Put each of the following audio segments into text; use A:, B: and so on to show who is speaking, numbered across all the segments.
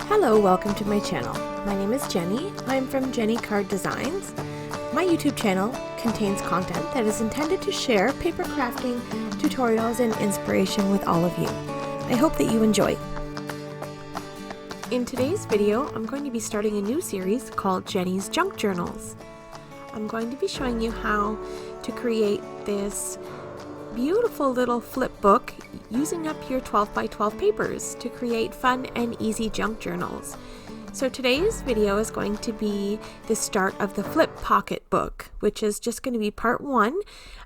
A: Hello, welcome to my channel. My name is Jenny. I'm from Jenny Card Designs. My YouTube channel contains content that is intended to share paper crafting, tutorials, and inspiration with all of you. I hope that you enjoy. In today's video, I'm going to be starting a new series called Jenny's Junk Journals. I'm going to be showing you how to create this beautiful little flip book using up your 12 by 12 papers to create fun and easy junk journals. So today's video is going to be the start of the flip pocket book, which is just going to be part 1,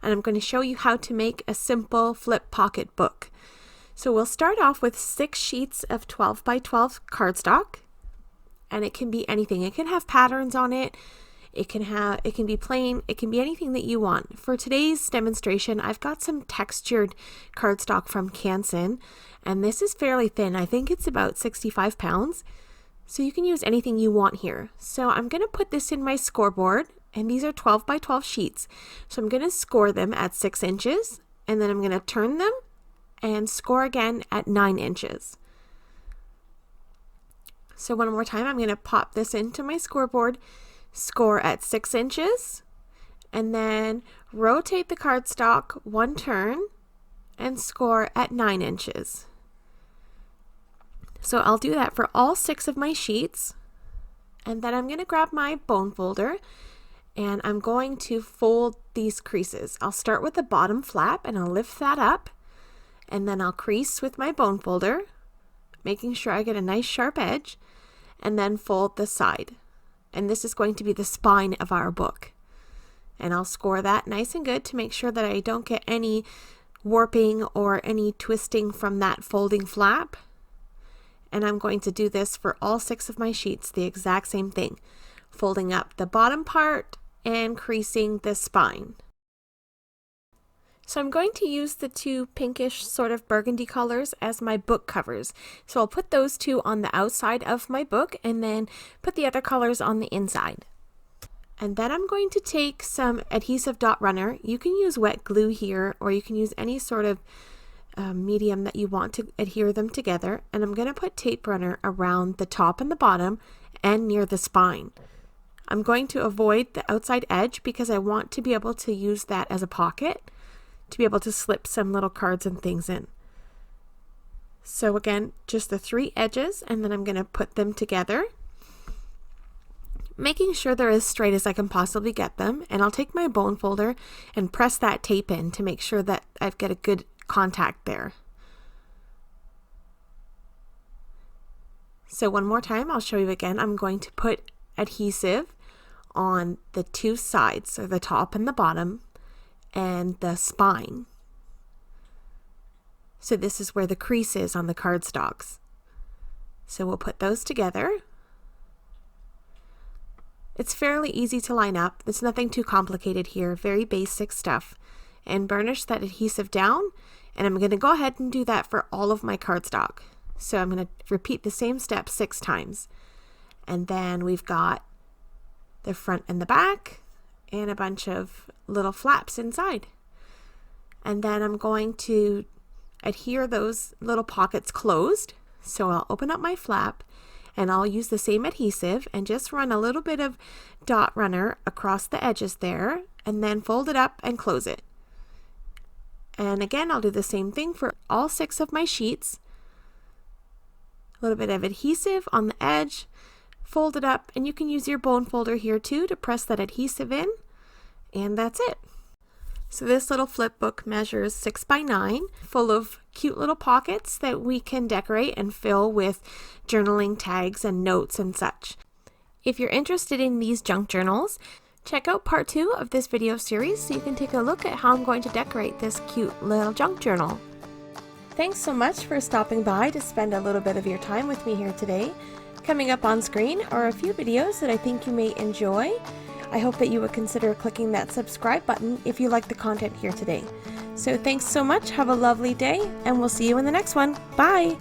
A: and I'm going to show you how to make a simple flip pocket book. So we'll start off with 6 sheets of 12 by 12 cardstock, and it can be anything. It can have patterns on it. It can be plain, it can be anything that you want. For today's demonstration, I've got some textured cardstock from Canson, and this is fairly thin. I think it's about 65 pounds. So you can use anything you want here. So I'm going to put this in my scoreboard, and these are 12 by 12 sheets. So I'm going to score them at 6 inches, and then I'm going to turn them and score again at 9 inches. So one more time, I'm going to pop this into my scoreboard, score at 6 inches, and then rotate the cardstock 1 turn and score at 9 inches. So I'll do that for all 6 of my sheets, and then I'm going to grab my bone folder and I'm going to fold these creases. I'll start with the bottom flap and I'll lift that up, and then I'll crease with my bone folder, making sure I get a nice sharp edge, and then fold the side. And this is going to be the spine of our book. And I'll score that nice and good to make sure that I don't get any warping or any twisting from that folding flap. And I'm going to do this for all 6 of my sheets, the exact same thing, folding up the bottom part and creasing the spine. So I'm going to use the 2 pinkish sort of burgundy colors as my book covers. So I'll put those 2 on the outside of my book and then put the other colors on the inside. And then I'm going to take some adhesive dot runner. You can use wet glue here, or you can use any sort of medium that you want to adhere them together. And I'm going to put tape runner around the top and the bottom and near the spine. I'm going to avoid the outside edge because I want to be able to use that as a pocket, to be able to slip some little cards and things in. So again, just the 3 edges, and then I'm going to put them together, making sure they're as straight as I can possibly get them. And I'll take my bone folder and press that tape in to make sure that I've got a good contact there. So one more time, I'll show you again. I'm going to put adhesive on the 2 sides, so the top and the bottom, and the spine. So this is where the crease is on the cardstocks. So we'll put those together. It's fairly easy to line up. There's nothing too complicated here, very basic stuff. And burnish that adhesive down, and I'm going to go ahead and do that for all of my cardstock. So I'm going to repeat the same step 6 times. And then we've got the front and the back, and a bunch of little flaps inside. And then I'm going to adhere those little pockets closed. So I'll open up my flap and I'll use the same adhesive and just run a little bit of dot runner across the edges there, and then fold it up and close it. And again, I'll do the same thing for all 6 of my sheets. A little bit of adhesive on the edge, fold it up, and you can use your bone folder here too to press that adhesive in. And that's it. So this little flip book measures 6 by 9, full of cute little pockets that we can decorate and fill with journaling tags and notes and such. If you're interested in these junk journals, check out part 2 of this video series so you can take a look at how I'm going to decorate this cute little junk journal. Thanks so much for stopping by to spend a little bit of your time with me here today. Coming up on screen are a few videos that I think you may enjoy. I hope that you would consider clicking that subscribe button if you like the content here today. So thanks so much, have a lovely day, and we'll see you in the next one. Bye!